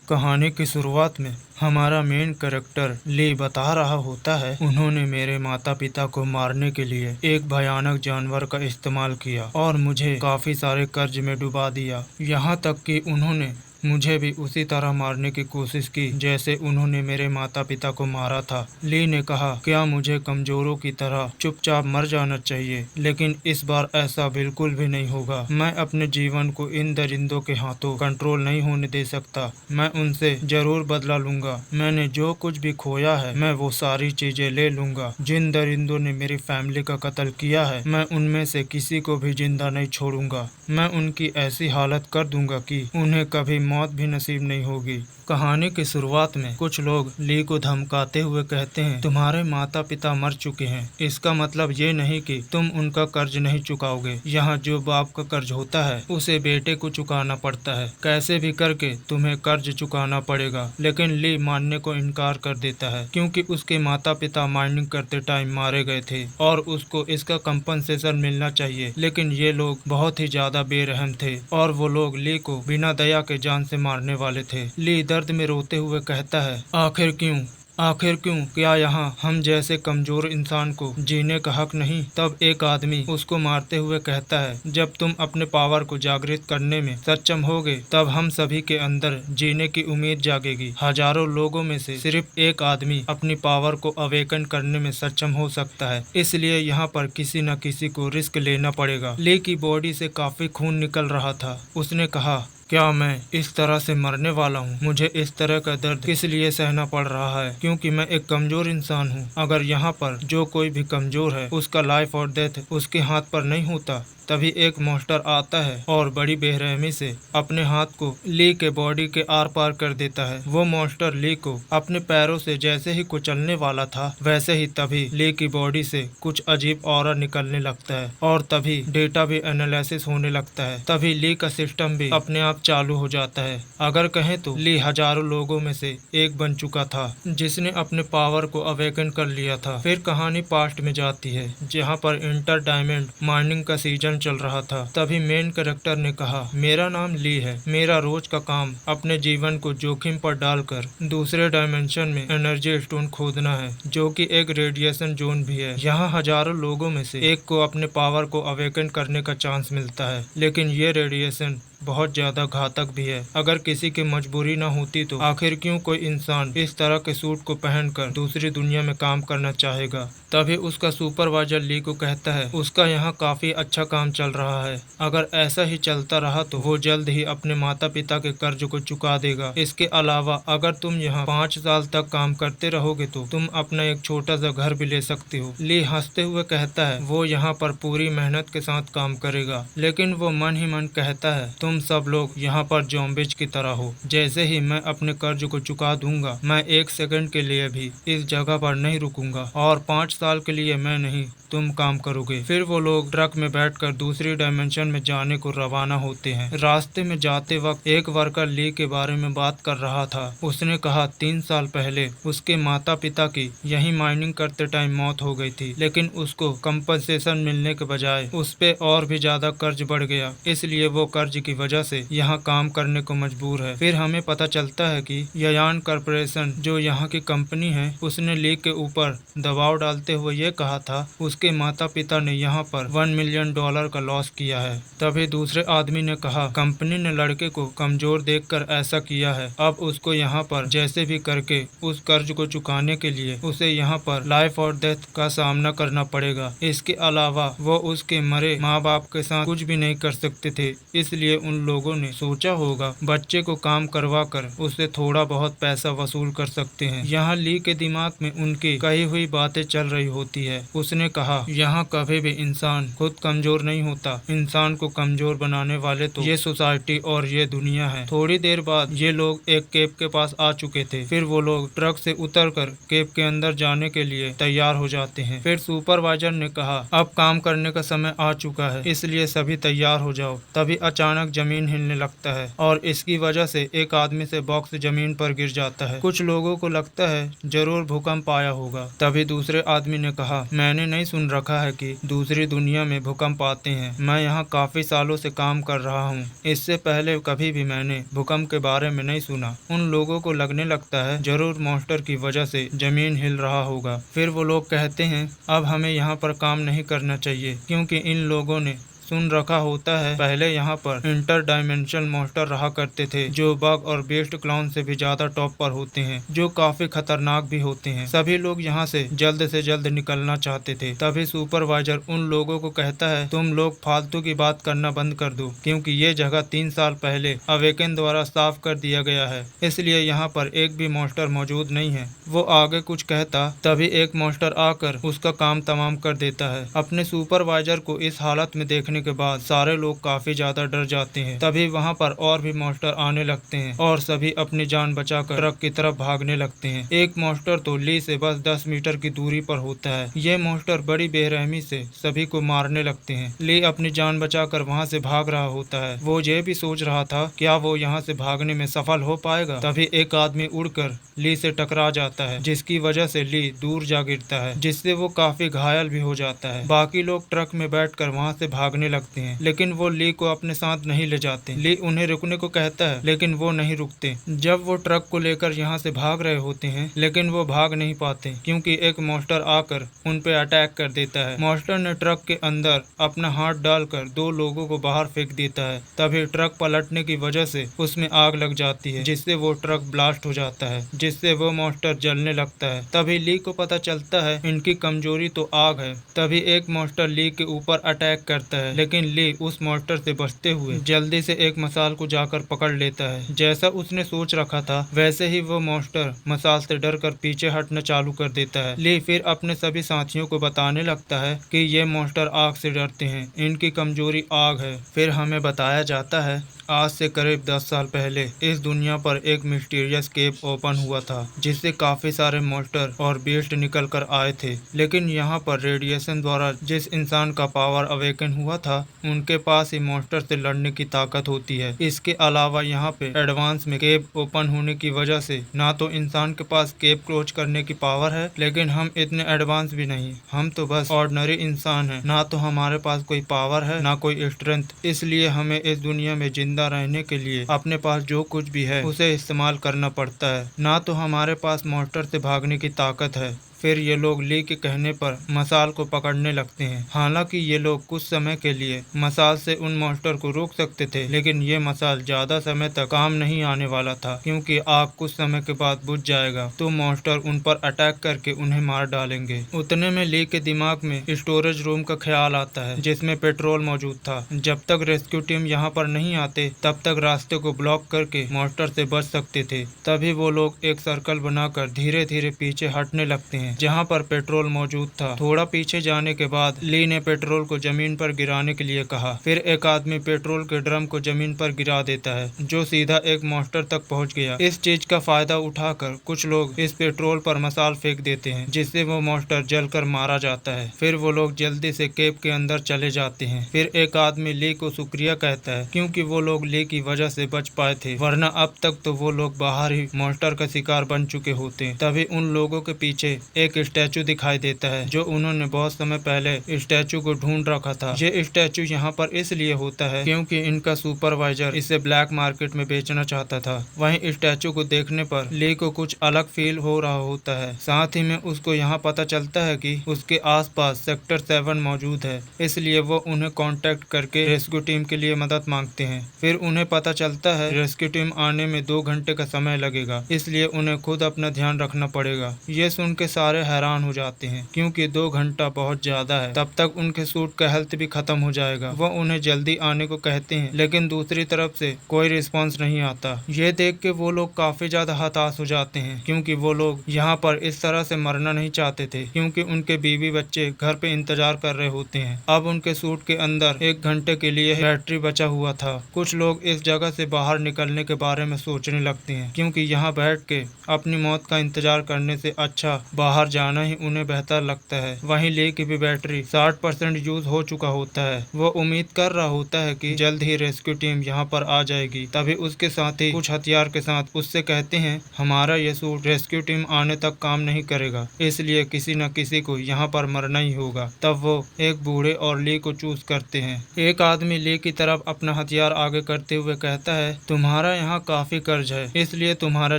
कहानी की शुरुआत में हमारा मेन कैरेक्टर ली बता रहा होता है, उन्होंने मेरे माता पिता को मारने के लिए एक भयानक जानवर का इस्तेमाल किया और मुझे काफी सारे कर्ज में डुबा दिया। यहाँ तक कि उन्होंने मुझे भी उसी तरह मारने की कोशिश की जैसे उन्होंने मेरे माता पिता को मारा था। ली ने कहा, क्या मुझे कमजोरों की तरह चुपचाप मर जाना चाहिए? लेकिन इस बार ऐसा बिल्कुल भी नहीं होगा। मैं अपने जीवन को इन दरिंदों के हाथों कंट्रोल नहीं होने दे सकता। मैं उनसे जरूर बदला लूंगा। मैंने जो कुछ भी खोया है मैं वो सारी चीजें ले लूंगा। जिन दरिंदों ने मेरी फैमिली का कत्ल किया है मैं उनमें से किसी को भी जिंदा नहीं छोड़ूंगा। मैं उनकी ऐसी हालत कर दूंगा कि उन्हें कभी मौत भी नसीब नहीं होगी। कहानी की शुरुआत में कुछ लोग ली को धमकाते हुए कहते हैं, तुम्हारे माता पिता मर चुके हैं, इसका मतलब ये नहीं कि तुम उनका कर्ज नहीं चुकाओगे। यहाँ जो बाप का कर्ज होता है उसे बेटे को चुकाना पड़ता है। कैसे भी करके तुम्हें कर्ज चुकाना पड़ेगा। लेकिन ली मानने को इनकार कर देता है क्योंकि उसके माता पिता माइनिंग करते टाइम मारे गए थे और उसको इसका कंपनसेशन मिलना चाहिए। लेकिन ये लोग बहुत ही ज्यादा बेरहम थे और वो लोग ली को बिना दया के जान से मारने वाले थे। ली दर्द में रोते हुए कहता है, आखिर क्यों? आखिर क्यों? क्या यहाँ हम जैसे कमजोर इंसान को जीने का हक नहीं? तब एक आदमी उसको मारते हुए कहता है, जब तुम अपने पावर को जागृत करने में सक्षम होगे तब हम सभी के अंदर जीने की उम्मीद जागेगी। हजारों लोगों में से सिर्फ एक आदमी अपनी पावर को अवेकन करने में सक्षम हो सकता है, इसलिए यहाँ पर किसी न किसी को रिस्क लेना पड़ेगा। ली की बॉडी से काफी खून निकल रहा था। उसने कहा, क्या मैं इस तरह से मरने वाला हूँ? मुझे इस तरह का दर्द किस लिए सहना पड़ रहा है? क्योंकि मैं एक कमजोर इंसान हूँ। अगर यहाँ पर जो कोई भी कमजोर है उसका लाइफ और डेथ उसके हाथ पर नहीं होता। तभी एक मॉन्स्टर आता है और बड़ी बेरहमी से अपने हाथ को ली के बॉडी के आर पार कर देता है। वो मॉन्स्टर ली को अपने पैरों से जैसे ही कुचलने वाला था वैसे ही तभी ली की बॉडी से कुछ अजीब ऑरा निकलने लगता है और तभी डेटा भी एनालिसिस होने लगता है। तभी ली का सिस्टम भी अपने आप चालू हो जाता है। अगर कहें तो ली हजारों लोगों में से एक बन चुका था जिसने अपने पावर को अवेकन कर लिया था। फिर कहानी पास्ट में जाती है जहाँ पर इंटर डायमंड माइनिंग का सीजन चल रहा था। तभी मेन कैरेक्टर ने कहा, मेरा नाम ली है। मेरा रोज का काम अपने जीवन को जोखिम पर डालकर दूसरे डायमेंशन में एनर्जी स्टोन खोदना है जो कि एक रेडिएशन जोन भी है। यहाँ हजारों लोगों में से एक को अपने पावर को अवेकन करने का चांस मिलता है, लेकिन ये रेडिएशन बहुत ज्यादा घातक भी है। अगर किसी की मजबूरी न होती तो आखिर क्यों कोई इंसान इस तरह के सूट को पहनकर दूसरी दुनिया में काम करना चाहेगा? तभी उसका सुपरवाइजर ली को कहता है, उसका यहाँ काफी अच्छा काम चल रहा है। अगर ऐसा ही चलता रहा तो वो जल्द ही अपने माता पिता के कर्ज को चुका देगा। इसके अलावा अगर तुम यहाँ 5 साल तक काम करते रहोगे तो तुम अपना एक छोटा सा घर भी ले सकते हो। ली हंसते हुए कहता है, वो यहाँ पर पूरी मेहनत के साथ काम करेगा। लेकिन वो मन ही मन कहता है, तुम सब लोग यहाँ पर ज़ॉम्बीज की तरह हो। जैसे ही मैं अपने कर्ज को चुका दूंगा मैं 1 सेकंड के लिए भी इस जगह पर नहीं रुकूंगा और 5 साल के लिए मैं नहीं तुम काम करोगे। फिर वो लोग ट्रक में बैठकर दूसरी डायमेंशन में जाने को रवाना होते हैं। रास्ते में जाते वक्त एक वर्कर ली के बारे में बात कर रहा था। उसने कहा 3 साल पहले उसके माता पिता की यही माइनिंग करते टाइम मौत हो गई थी, लेकिन उसको कंपनसेशन मिलने के बजाय उस पे और भी ज्यादा कर्ज बढ़ गया, इसलिए वो कर्ज की वजह से यहाँ काम करने को मजबूर है। फिर हमें पता चलता है कि यायान कॉर्पोरेशन जो यहाँ की कंपनी है उसने ली के ऊपर दबाव डालते हुए ये कहा था उसके माता पिता ने यहाँ पर $1 मिलियन का लॉस किया है। तभी दूसरे आदमी ने कहा, कंपनी ने लड़के को कमजोर देखकर ऐसा किया है। अब उसको यहाँ पर जैसे भी करके उस कर्ज को चुकाने के लिए उसे यहाँ पर लाइफ और डेथ का सामना करना पड़ेगा। इसके अलावा वो उसके मरे माँ बाप के साथ कुछ भी नहीं कर सकते थे, इसलिए उन लोगों ने सोचा होगा बच्चे को काम करवा कर उससे थोड़ा बहुत पैसा वसूल कर सकते हैं। यहाँ ली के दिमाग में उनकी कही हुई बातें चल रही होती है। उसने कहा, यहाँ कभी भी इंसान खुद कमजोर नहीं होता, इंसान को कमजोर बनाने वाले तो ये सोसाइटी और ये दुनिया है। थोड़ी देर बाद ये लोग एक केव के पास आ चुके थे। फिर वो लोग ट्रक से उतरकर केव के अंदर जाने के लिए तैयार हो जाते हैं। फिर सुपरवाइजर ने कहा, अब काम करने का समय आ चुका है, इसलिए सभी तैयार हो जाओ। तभी अचानक जमीन हिलने लगता है और इसकी वजह से एक आदमी से बॉक्स जमीन पर गिर जाता है। कुछ लोगों को लगता है जरूर भूकंप आया होगा। तभी दूसरे आदमी ने कहा, मैंने नहीं सुन रखा है कि दूसरी दुनिया में भूकंप आते हैं। मैं यहाँ काफी सालों से काम कर रहा हूँ, इससे पहले कभी भी मैंने भूकंप के बारे में नहीं सुना। उन लोगों को लगने लगता है जरूर मॉन्स्टर की वजह से जमीन हिल रहा होगा। फिर वो लोग कहते हैं अब हमें यहाँ पर काम नहीं करना चाहिए, क्योंकि इन लोगों ने सुन रखा होता है पहले यहाँ पर इंटर डायमेंशनल मॉन्स्टर रहा करते थे, जो बग और बेस्ट क्लाउन से भी ज्यादा टॉप पर होते हैं, जो काफी खतरनाक भी होते हैं। सभी लोग यहाँ से जल्द निकलना चाहते थे। तभी सुपरवाइजर उन लोगों को कहता है, तुम लोग फालतू की बात करना बंद कर दो, क्योंकि ये जगह 3 साल पहले अवेकन द्वारा साफ कर दिया गया है, इसलिए यहाँ पर एक भी मॉन्स्टर मौजूद नहीं है। वो आगे कुछ कहता, तभी एक मॉन्स्टर आकर उसका काम तमाम कर देता है। अपने सुपरवाइजर को इस हालत में देखने के बाद सारे लोग काफी ज्यादा डर जाते हैं। तभी वहाँ पर और भी मॉन्स्टर आने लगते हैं और सभी अपनी जान बचाकर ट्रक की तरफ भागने लगते हैं। एक मॉन्स्टर तो ली से बस 10 मीटर की दूरी पर होता है। ये मॉन्स्टर बड़ी बेरहमी से सभी को मारने लगते हैं। ली अपनी जान बचाकर वहाँ से भाग रहा होता है। वो ये भी सोच रहा था क्या वो यहाँ से भागने में सफल हो पाएगा। तभी एक आदमी उड़कर ली से टकरा जाता है, जिसकी वजह से ली दूर जा गिरता है, जिससे वो काफी घायल भी हो जाता है। बाकी लोग ट्रक में बैठकर वहाँ से भागने लगते हैं, लेकिन वो ली को अपने साथ नहीं ले जाते। ली उन्हें रुकने को कहता है, लेकिन वो नहीं रुकते। जब वो ट्रक को लेकर यहाँ से भाग रहे होते हैं, लेकिन वो भाग नहीं पाते, क्योंकि एक मॉन्स्टर आकर उन पे अटैक कर देता है। मॉन्स्टर ने ट्रक के अंदर अपना हाथ डालकर 2 लोगों को बाहर फेंक देता है। तभी ट्रक पलटने की वजह से उसमें आग लग जाती है, जिससे वो ट्रक ब्लास्ट हो जाता है, जिससे वो मॉन्स्टर जलने लगता है। तभी ली को पता चलता है इनकी कमजोरी तो आग है। तभी एक मॉन्स्टर ली के ऊपर अटैक करता है, लेकिन ली उस मॉन्स्टर से बचते हुए जल्दी से एक मसाल को जाकर पकड़ लेता है। जैसा उसने सोच रखा था वैसे ही वो मॉन्स्टर मसाल से डरकर पीछे हटना चालू कर देता है। ली फिर अपने सभी साथियों को बताने लगता है कि ये मॉन्स्टर आग से डरते हैं, इनकी कमजोरी आग है। फिर हमें बताया जाता है आज से करीब 10 साल पहले इस दुनिया पर एक मिस्टीरियस केव ओपन हुआ था, जिससे काफी सारे मॉन्स्टर और बीस्ट निकल कर आए थे। लेकिन यहाँ पर रेडिएशन द्वारा जिस इंसान का पावर अवेकन हुआ था, उनके पास ही मॉन्स्टर से लड़ने की ताकत होती है। इसके अलावा यहाँ पे एडवांस में केव ओपन होने की वजह से ना तो इंसान के पास केव क्लोज करने की पावर है, लेकिन हम इतने एडवांस भी नहीं, हम तो बस ऑर्डिनरी इंसान हैं। ना तो हमारे पास कोई पावर है ना कोई स्ट्रेंथ, इसलिए हमें इस दुनिया में जिंदा रहने के लिए अपने पास जो कुछ भी है उसे इस्तेमाल करना पड़ता है। ना तो हमारे पास मॉन्स्टर से भागने की ताकत है। फिर ये लोग ली के कहने पर मसाल को पकड़ने लगते हैं। हालांकि ये लोग कुछ समय के लिए मसाल से उन मॉन्स्टर को रोक सकते थे, लेकिन ये मसाल ज्यादा समय तक काम नहीं आने वाला था, क्योंकि आग कुछ समय के बाद बुझ जाएगा तो मॉन्स्टर उन पर अटैक करके उन्हें मार डालेंगे। उतने में ली के दिमाग में स्टोरेज रूम का ख्याल आता है, जिसमें पेट्रोल मौजूद था। जब तक रेस्क्यू टीम यहाँ पर नहीं आते तब तक रास्ते को ब्लॉक करके मॉन्स्टर से बच सकते थे। तभी वो लोग एक सर्कल बनाकर धीरे धीरे पीछे हटने लगते हैं जहाँ पर पेट्रोल मौजूद था। थोड़ा पीछे जाने के बाद ली ने पेट्रोल को जमीन पर गिराने के लिए कहा। फिर एक आदमी पेट्रोल के ड्रम को जमीन पर गिरा देता है, जो सीधा एक मॉन्स्टर तक पहुँच गया। इस चीज का फायदा उठाकर कुछ लोग इस पेट्रोल पर मसाल फेंक देते हैं, जिससे वो मॉन्स्टर जलकर मारा जाता है। फिर वो लोग जल्दी से केव के अंदर चले जाते हैं। फिर एक आदमी ली को शुक्रिया कहता है, क्योंकि वो लोग ली की वजह से बच पाए थे, वरना अब तक तो वो लोग बाहर ही मॉन्स्टर का शिकार बन चुके होते। तभी उन लोगों के पीछे एक स्टैचू दिखाई देता है, जो उन्होंने बहुत समय पहले स्टैचू को ढूंढ रखा था। ये स्टैचू यहाँ पर इसलिए होता है क्योंकि इनका सुपरवाइजर इसे ब्लैक मार्केट में बेचना चाहता था। वहीं स्टैचू को देखने पर ली को कुछ अलग फील हो रहा होता है। साथ ही में उसको यहाँ पता चलता है कि उसके आसपास सेक्टर 7 मौजूद है, इसलिए वो उन्हें कांटेक्ट करके रेस्क्यू टीम के लिए मदद मांगते हैं। फिर उन्हें पता चलता है रेस्क्यू टीम आने में 2 घंटे का समय लगेगा, इसलिए उन्हें खुद अपना ध्यान रखना पड़ेगा। ये सुन के सारे हैरान हो जाते हैं, क्योंकि 2 घंटा बहुत ज्यादा है। तब तक उनके सूट का हेल्थ भी खत्म हो जाएगा। वो उन्हें जल्दी आने को कहते हैं, लेकिन दूसरी तरफ से कोई रिस्पॉन्स नहीं आता। ये देख के वो लोग काफी ज्यादा हताश हो जाते हैं, क्योंकि वो लोग यहाँ पर इस तरह से मरना नहीं चाहते थे, क्योंकि उनके बीवी बच्चे घर पे इंतजार कर रहे होते हैं। अब उनके सूट के अंदर 1 घंटे के लिए बैटरी बचा हुआ था। कुछ लोग इस जगह से बाहर निकलने के बारे में सोचने लगते हैं, क्योंकि यहाँ बैठ के अपनी मौत का इंतजार करने से अच्छा बाहर बाहर जाना ही उन्हें बेहतर लगता है। वहीं ली की भी बैटरी 60% यूज हो चुका होता है। वो उम्मीद कर रहा होता है कि जल्द ही रेस्क्यू टीम यहाँ पर आ जाएगी। तभी उसके साथी कुछ हथियार के साथ उससे कहते हैं, हमारा ये सूट रेस्क्यू टीम आने तक काम नहीं करेगा, इसलिए किसी न किसी को यहाँ पर मरना ही होगा। तब वो एक बूढ़े और ली को चूज करते हैं। एक आदमी ली की तरफ अपना हथियार आगे करते हुए कहता है, तुम्हारा यहाँ काफी कर्ज है, इसलिए तुम्हारा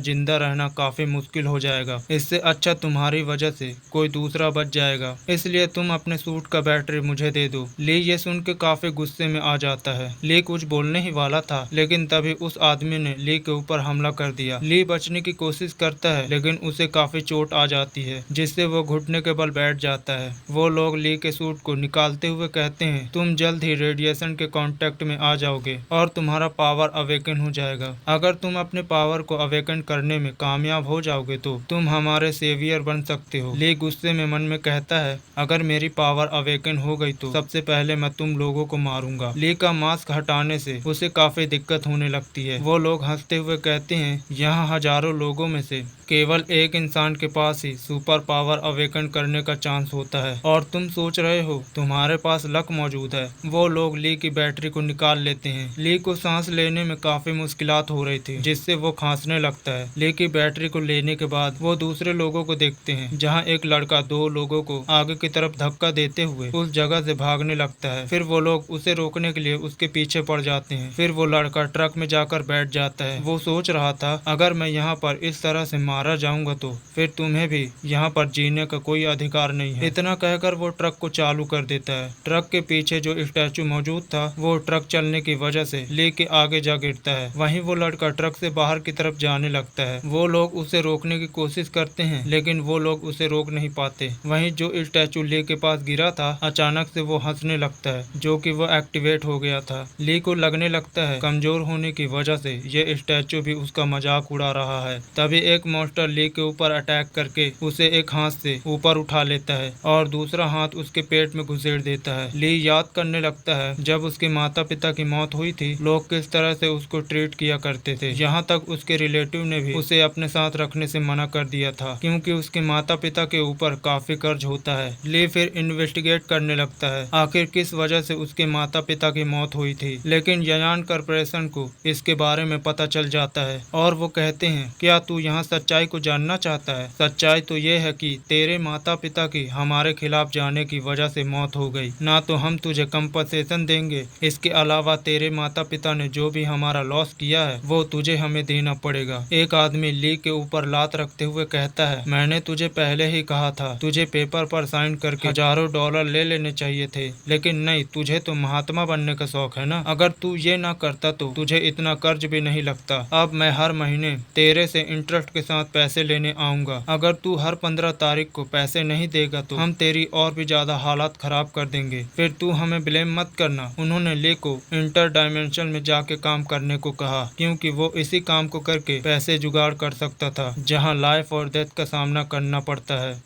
जिंदा रहना काफी मुश्किल हो जाएगा। इससे अच्छा तुम्हारी वजह से कोई दूसरा बच जाएगा, इसलिए तुम अपने सूट का बैटरी मुझे दे दो। ली ये सुन के काफी गुस्से में आ जाता है। ली कुछ बोलने ही वाला था, लेकिन तभी उस आदमी ने ली के ऊपर हमला कर दिया। ली बचने की कोशिश करता है, लेकिन उसे काफी चोट आ जाती है, जिससे वो घुटने के बल बैठ जाता है। वो लोग ली के सूट को निकालते हुए कहते हैं, तुम जल्द ही रेडिएशन के कांटेक्ट में आ जाओगे और तुम्हारा पावर अवेकन हो जाएगा। अगर तुम अपने पावर को अवेकन करने में कामयाब हो जाओगे तो तुम हमारे सेवियर बन सकते हो। ली गुस्से में मन में कहता है, अगर मेरी पावर अवेकन हो गई तो सबसे पहले मैं तुम लोगों को मारूंगा। ली का मास्क हटाने से उसे काफी दिक्कत होने लगती है। वो लोग हंसते हुए कहते हैं, यहाँ हजारों लोगों में से केवल एक इंसान के पास ही सुपर पावर अवेकन करने का चांस होता है और तुम सोच रहे हो तुम्हारे पास लक मौजूद है। वो लोग ली की बैटरी को निकाल लेते हैं। ली को सांस लेने में काफी मुश्किलात हो रही थी, जिससे वो खांसने लगता है। ली की बैटरी को लेने के बाद वो दूसरे लोगों को देखते हैं, जहाँ एक लड़का दो लोगों को आगे की तरफ धक्का देते हुए उस जगह से भागने लगता है। फिर वो लोग उसे रोकने के लिए उसके पीछे पड़ जाते हैं। फिर वो लड़का ट्रक में जाकर बैठ जाता है। वो सोच रहा था, अगर मैं यहाँ पर इस तरह से मारा जाऊंगा तो फिर तुम्हें भी यहाँ पर जीने का कोई अधिकार नहीं है। इतना कहकर वो ट्रक को चालू कर देता है। ट्रक के पीछे जो स्टैचू मौजूद था, वो ट्रक चलने की वजह से ली के आगे जा गिरता है। वहीं वो लड़का ट्रक से बाहर की तरफ जाने लगता है। वो लोग उसे रोकने की कोशिश करते हैं, लेकिन वो लोग उसे रोक नहीं पाते। वहीं जो स्टैचू ली के पास गिरा था, अचानक से वो हंसने लगता है, जो कि वो एक्टिवेट हो गया था। ली को लगने लगता है कमजोर होने की वजह से ये स्टैचू भी उसका मजाक उड़ा रहा है। तभी एक मॉन्स्टर ली के ऊपर अटैक करके उसे एक हाथ से ऊपर उठा लेता है और दूसरा हाथ उसके पेट में घुसेड़ देता है। ली याद करने लगता है जब उसके माता पिता की मौत हुई थी, लोग किस तरह से उसको ट्रीट किया करते थे। यहाँ तक उसके रिलेटिव ने भी उसे अपने साथ रखने से मना कर दिया था, क्योंकि उसके माता पिता के ऊपर काफी कर्ज होता है। ली फिर इन्वेस्टिगेट करने लगता है आखिर किस वजह से उसके माता पिता की मौत हुई थी, लेकिन यायान कॉर्पोरेशन को इसके बारे में पता चल जाता है और वो कहते हैं, क्या तू यहाँ सच्चाई को जानना चाहता है? सच्चाई तो ये है कि तेरे माता पिता की हमारे खिलाफ जाने की वजह से मौत हो गई। ना तो हम तुझे कंपनसेशन देंगे, इसके अलावा तेरे माता पिता ने जो भी हमारा लॉस किया है वो तुझे हमें देना पड़ेगा। एक आदमी ली के ऊपर लात रखते हुए कहता है, मैंने तुझे पहले ही कहा था, तुझे पेपर पर साइन करके हजारों डॉलर ले लेने चाहिए थे, लेकिन नहीं, तुझे तो महात्मा बनने का शौक है ना। अगर तू ये ना करता तो तुझे इतना कर्ज भी नहीं लगता। अब मैं हर महीने तेरे से इंटरेस्ट के साथ पैसे लेने आऊंगा। अगर तू हर 15 तारीख को पैसे नहीं देगा तो हम तेरी और भी ज्यादा हालात खराब कर देंगे। फिर तू हमें ब्लेम मत करना। उन्होंने ली को इंटर डायमेंशन में जाके काम करने को कहा, क्योंकि वो इसी काम को करके पैसे जुगाड़ कर सकता था, जहाँ लाइफ और डेथ का सामना करना पड़ता है।